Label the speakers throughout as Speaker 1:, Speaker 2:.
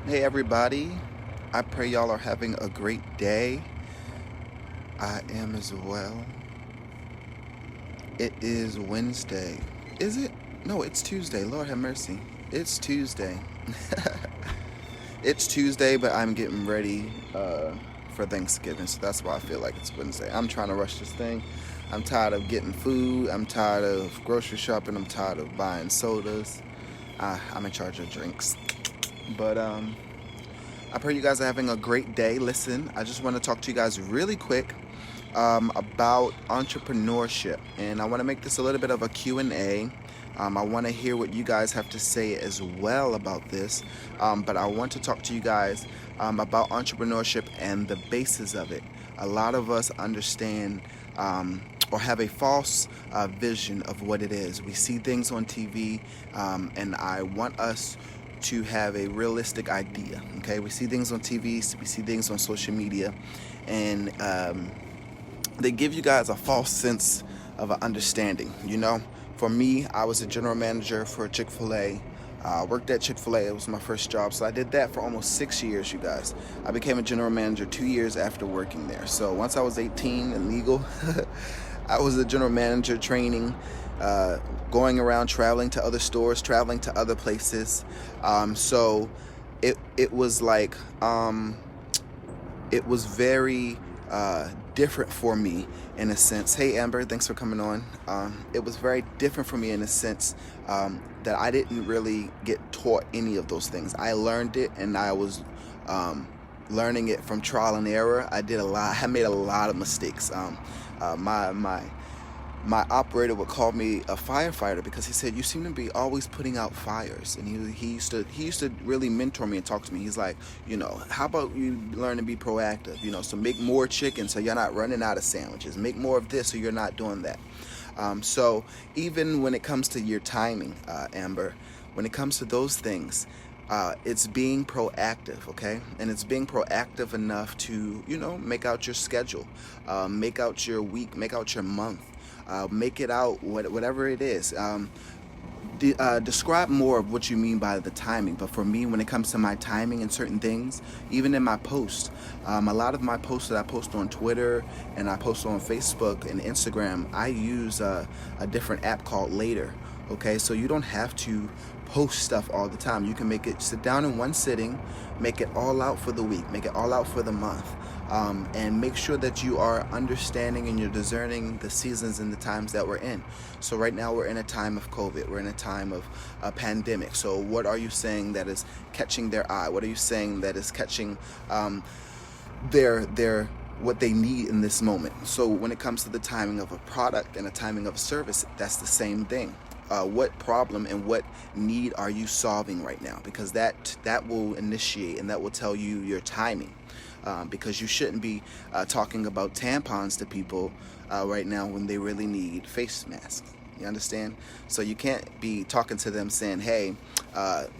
Speaker 1: Hey everybody, I pray y'all are having a great day. I am as well. It is Wednesday. Is it? No, it's Tuesday. Lord have mercy. It's Tuesday. It's Tuesday, but I'm getting ready for Thanksgiving, so that's why I feel like it's Wednesday. I'm trying to rush this thing. I'm tired of getting food. I'm tired of grocery shopping. I'm tired of buying sodas. I'm in charge of drinks. But I pray you guys are having a great day. Listen, I just want to talk to you guys really quick about entrepreneurship, and I want to make this a little bit of a Q&A. I want to hear what you guys have to say as well about this, but I want to talk to you guys about entrepreneurship and the basis of it. A lot of us understand or have a false vision of what it is. We see things on TV, and I want us to have a realistic idea. Okay, we see things on TV, we see things on social media, and they give you guys a false sense of an understanding. For me, I was a general manager for Chick-fil-A. Worked at Chick-fil-A. It was my first job, so I did that for almost 6 years, you guys. I became a general manager 2 years after working there. So once I was 18 and legal, I was a general manager training, going around, traveling to other stores, traveling to other places. So it was like it was very different for me in a sense. Hey Amber, thanks for coming on. It was very different for me in a sense that I didn't really get taught any of those things. I learned it, and I was learning it from trial and error. I made a lot of mistakes. My operator would call me a firefighter because he said, "You seem to be always putting out fires." And he used to really mentor me and talk to me. He's like, how about you learn to be proactive? So make more chicken so you're not running out of sandwiches. Make more of this so you're not doing that. So even when it comes to your timing, Amber, when it comes to those things, it's being proactive, okay? And it's being proactive enough to, make out your schedule, make out your week, make out your month. Make it out, whatever it is. Describe more of what you mean by the timing. But for me, when it comes to my timing and certain things, even in my posts, a lot of my posts that I post on Twitter and I post on Facebook and Instagram, I use a different app called Later. Okay, so you don't have to post stuff all the time. You can sit down in one sitting, make it all out for the week, make it all out for the month. And make sure that you are understanding and you're discerning the seasons and the times that we're in. So right now we're in a time of COVID. We're in a time of a pandemic. So what are you saying that is catching their eye? What are you saying that is catching their what they need in this moment? So when it comes to the timing of a product and the timing of a service, that's the same thing. What problem and what need are you solving right now? Because that will initiate and that will tell you your timing. Because you shouldn't be talking about tampons to people right now when they really need face masks. You understand? So you can't be talking to them saying, "Hey,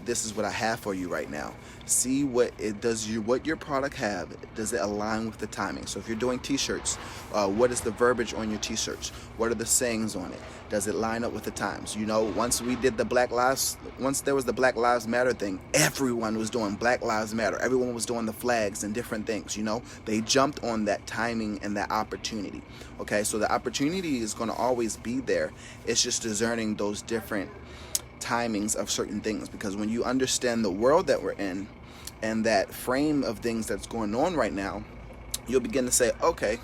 Speaker 1: this is what I have for you right now." See what it does. What your product have, does it align with the timing? So if you're doing T-shirts, what is the verbiage on your T-shirts? What are the sayings on it? Does it line up with the times? Once there was the Black Lives Matter thing, everyone was doing Black Lives Matter. Everyone was doing the flags and different things. They jumped on that timing and that opportunity. Okay, so the opportunity is going to always be there. It's just discerning those different timings of certain things, because when you understand the world that we're in and that frame of things that's going on right now, you'll begin to say, okay,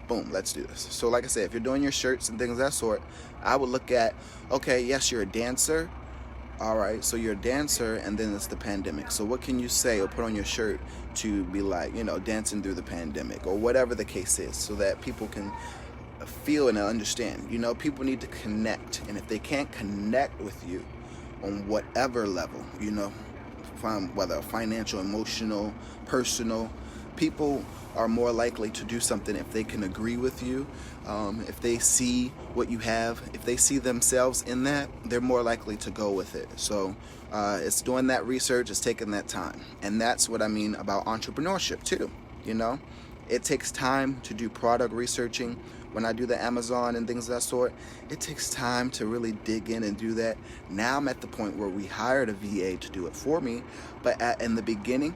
Speaker 1: boom, let's do this. So like I said, if you're doing your shirts and things of that sort, I would look at, okay, yes, you're a dancer. All right, so you're a dancer, and then it's the pandemic. So what can you say or put on your shirt to be like, dancing through the pandemic, or whatever the case is, so that people can feel and understand. People need to connect, and if they can't connect with you on whatever level, whether financial, emotional, personal, people are more likely to do something if they can agree with you. If they see what you have, if they see themselves in that, they're more likely to go with it. So it's doing that research, it's taking that time. And that's what I mean about entrepreneurship too. It takes time to do product researching. When I do the Amazon and things of that sort, it takes time to really dig in and do that. Now I'm at the point where we hired a VA to do it for me. But in the beginning,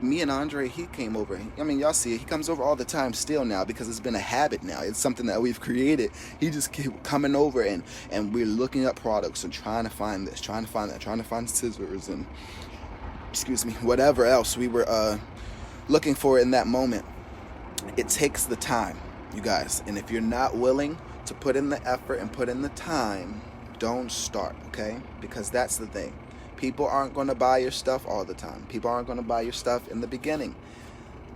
Speaker 1: me and Andre, he came over. I mean, y'all see it. He comes over all the time still now because it's been a habit now. It's something that we've created. He just keep coming over and we're looking up products and trying to find this, trying to find that, trying to find scissors and, excuse me, whatever else we were looking for in that moment. It takes the time, you guys. And if you're not willing to put in the effort and put in the time, don't start, okay? Because that's the thing. People aren't going to buy your stuff all the time. People aren't going to buy your stuff in the beginning.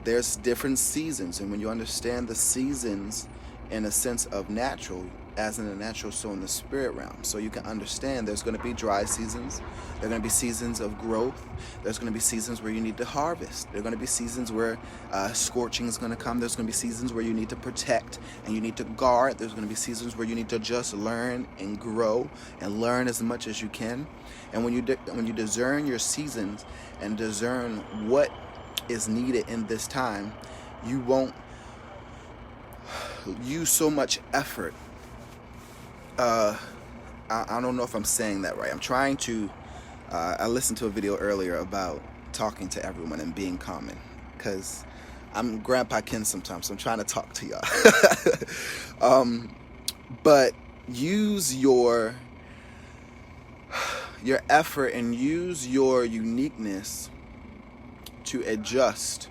Speaker 1: There's different seasons, and when you understand the seasons in a sense of natural, as in the natural, so in the spirit realm, so you can understand there's going to be dry seasons. There are going to be seasons of growth. There's going to be seasons where you need to harvest. There are going to be seasons where scorching is going to come. There's going to be seasons where you need to protect and you need to guard. There's going to be seasons where you need to just learn and grow and learn as much as you can. And when you discern your seasons and discern what is needed in this time, you won't use so much effort. I don't know if I'm saying that right. I'm trying to, I listened to a video earlier about talking to everyone and being common, because I'm Grandpa Ken sometimes, so I'm trying to talk to y'all. But use your effort and use your uniqueness to adjust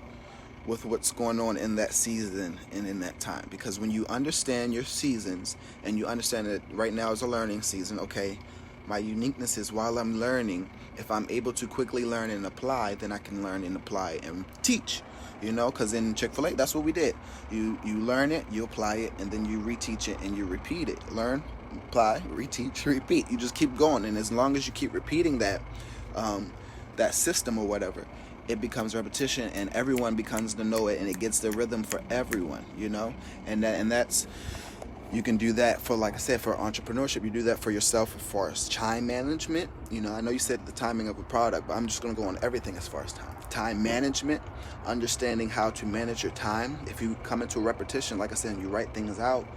Speaker 1: with what's going on in that season and in that time. Because when you understand your seasons and you understand that right now is a learning season, okay, my uniqueness is while I'm learning, if I'm able to quickly learn and apply, then I can learn and apply and teach, you know, because in Chick-fil-A, that's what we did. You learn it, you apply it, and then you reteach it and you repeat it. Learn, apply, reteach, repeat. You just keep going, and as long as you keep repeating that system or whatever, it becomes repetition, and everyone becomes to know it, and it gets the rhythm for everyone, you know. And that's, you can do that for, like I said, for entrepreneurship. You do that for yourself as far as time management. You know, I know you said the timing of a product, but I'm just going to go on everything as far as time management, understanding how to manage your time. If you come into a repetition, like I said, and you write things out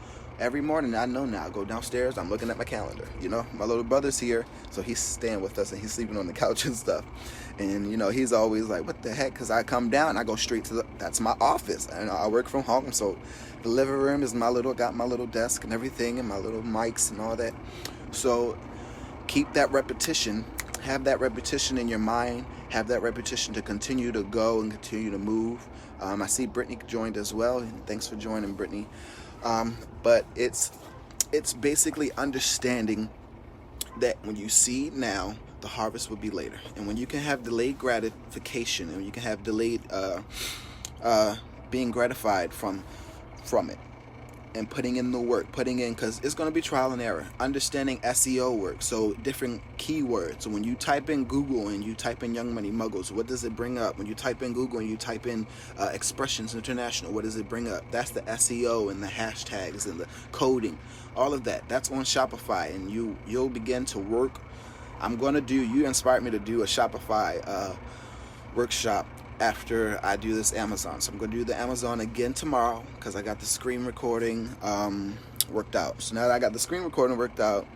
Speaker 1: every morning, I know now. I go downstairs, I'm looking at my calendar. You know, my little brother's here, so he's staying with us, and he's sleeping on the couch and stuff. And, you know, he's always like, what the heck? Because I come down, I go straight to that's my office. And I work from home, so the living room is got my little desk and everything, and my little mics and all that. So keep that repetition. Have that repetition in your mind. Have that repetition to continue to go and continue to move. I see Brittany joined as well. Thanks for joining, Brittany. But it's basically understanding that when you seed now, the harvest will be later. And when you can have delayed gratification, and you can have delayed being gratified from it, and putting in the work, because it's going to be trial and error. Understanding SEO work, so different keywords. So when you type in Google and you type in Young Money Muggles, what does it bring up? When you type in Google and you type in Expressions International, what does it bring up? That's the SEO and the hashtags and the coding, all of that. That's on Shopify, and you'll begin to work. You inspired me to do a Shopify workshop after I do this Amazon. So I'm going to do the Amazon again tomorrow, because I got the screen recording worked out. So now that I got the screen recording worked out,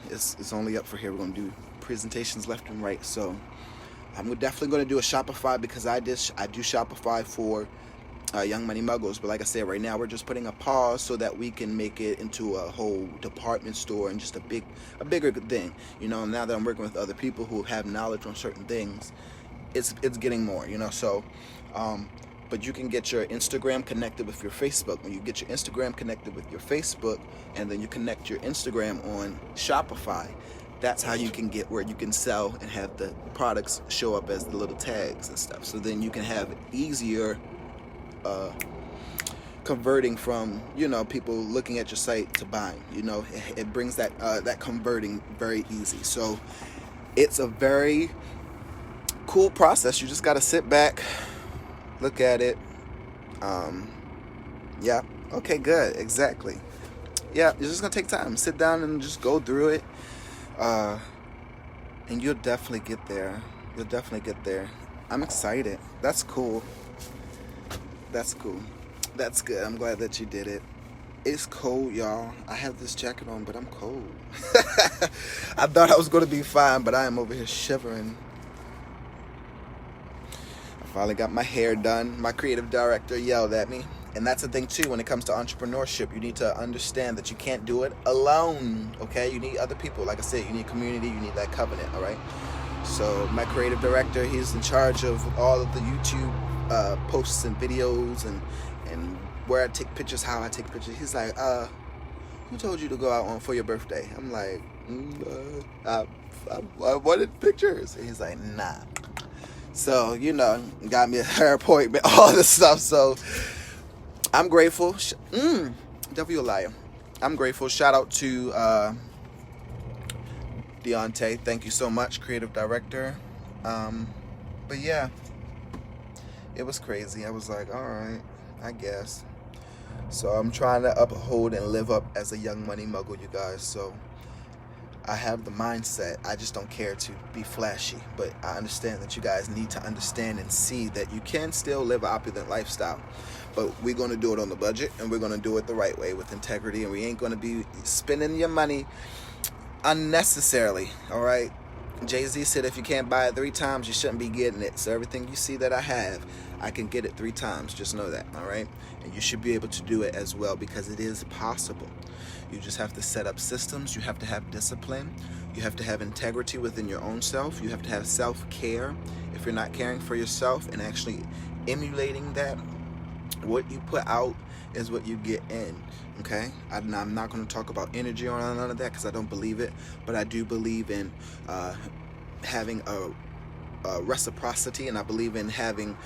Speaker 1: it's only up for here. We're going to do presentations left and right. So I'm definitely going to do a Shopify, because I do Shopify for Young Money Muggles. But like I said, right now we're just putting a pause so that we can make it into a whole department store and just a bigger thing. You know, now that I'm working with other people who have knowledge on certain things, it's getting more, you know. So but you can get your Instagram connected with your Facebook. When you get your Instagram connected with your Facebook, and then you connect your Instagram on Shopify, that's how you can get where you can sell and have the products show up as the little tags and stuff. So then you can have easier converting from, you know, people looking at your site to buying. You know, it brings that converting very easy. So it's a very cool process. You just got to sit back, look at it. Yeah. Okay, good. Exactly. Yeah. You're just going to take time, sit down and just go through it. And you'll definitely get there. I'm excited. That's cool. That's cool. That's good. I'm glad that you did it. It's cold, y'all. I have this jacket on, but I'm cold. I thought I was going to be fine, but I am over here shivering. I finally got my hair done. My creative director yelled at me. And that's the thing, too, when it comes to entrepreneurship. You need to understand that you can't do it alone, okay? You need other people. Like I said, you need community. You need that covenant, all right? So my creative director, he's in charge of all of the YouTube posts and videos and where I take pictures, how I take pictures. He's like, who told you to go out for your birthday? I'm like, I wanted pictures. And he's like, nah. So, you know, got me a hair appointment, all this stuff. So I'm grateful. Devil, you a liar. I'm grateful. Shout out to Deontay. Thank you so much, creative director. But yeah, it was crazy. I was like, all right, I guess. So I'm trying to uphold and live up as a young money mogul, you guys. So I have the mindset. I just don't care to be flashy. But I understand that you guys need to understand and see that you can still live an opulent lifestyle. But we're going to do it on the budget, and we're going to do it the right way with integrity. And we ain't going to be spending your money unnecessarily, all right? Jay-Z said if you can't buy it 3 times, you shouldn't be getting it. So everything you see that I have, I can get it 3 times. Just know that, all right? And you should be able to do it as well, because it is possible. You just have to set up systems. You have to have discipline. You have to have integrity within your own self. You have to have self-care. If you're not caring for yourself and actually emulating that, what you put out is what you get in, okay? I'm not going to talk about energy or none of that, because I don't believe it, but I do believe in having a reciprocity, and I believe in having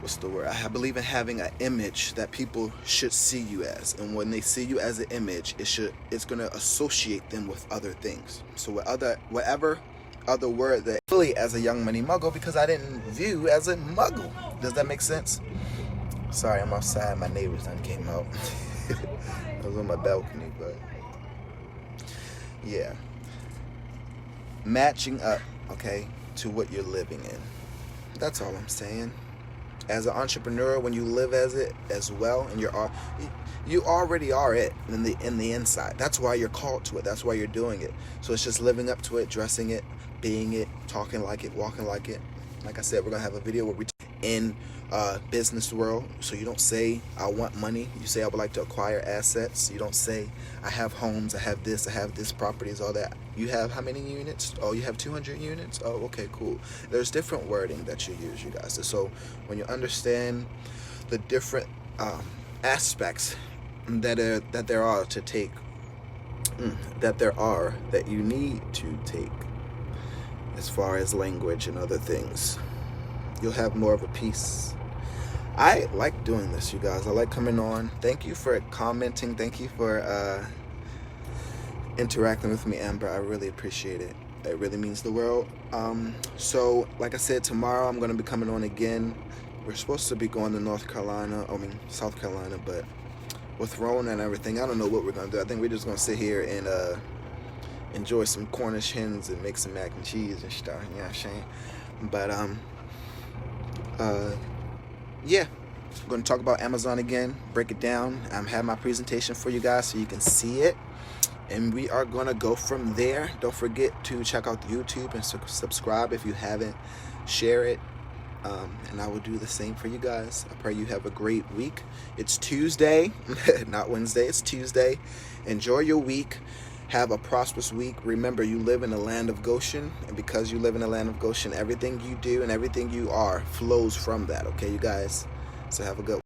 Speaker 1: what's the word? I believe in having an image that people should see you as, and when they see you as an image, it's going to associate them with other things. So whatever other word that really as a young money muggle, because I didn't view as a muggle. Does that make sense? Sorry, I'm outside. My neighbors done came out. I was on my balcony, but yeah. Matching up, okay, to what you're living in. That's all I'm saying. As an entrepreneur, when you live as it as well, and you already are it in the inside. That's why you're called to it. That's why you're doing it. So it's just living up to it, dressing it, being it, talking like it, walking like it. Like I said, we're gonna have a video where we in business world. So you don't say I want money. You say I would like to acquire assets. You don't say I have homes, I have this properties, all that. You have how many units? Oh, you have 200 units? Oh, okay, cool. There's different wording that you use, you guys. So when you understand the different aspects that you need to take as far as language and other things, you'll have more of a peace. I like doing this, you guys. I like coming on. Thank you for commenting. Thank you for interacting with me, Amber. I really appreciate it. It really means the world. So like I said, tomorrow I'm going to be coming on again. We're supposed to be going to South Carolina, but with Rona and everything, I don't know what we're going to do. I think we're just going to sit here and enjoy some Cornish hens and make some mac and cheese and stuff. You know what I'm saying? But yeah, I'm going to talk about Amazon again, break it down. Have my presentation for you guys so you can see it, and we are going to go from there. Don't forget to check out the YouTube and subscribe if you haven't. Share it, and I will do the same for you guys. I pray you have a great week. It's Tuesday, not Wednesday. It's Tuesday. Enjoy your week. Have a prosperous week. Remember, you live in the land of Goshen, and because you live in the land of Goshen, everything you do and everything you are flows from that, okay, you guys? So have a good one.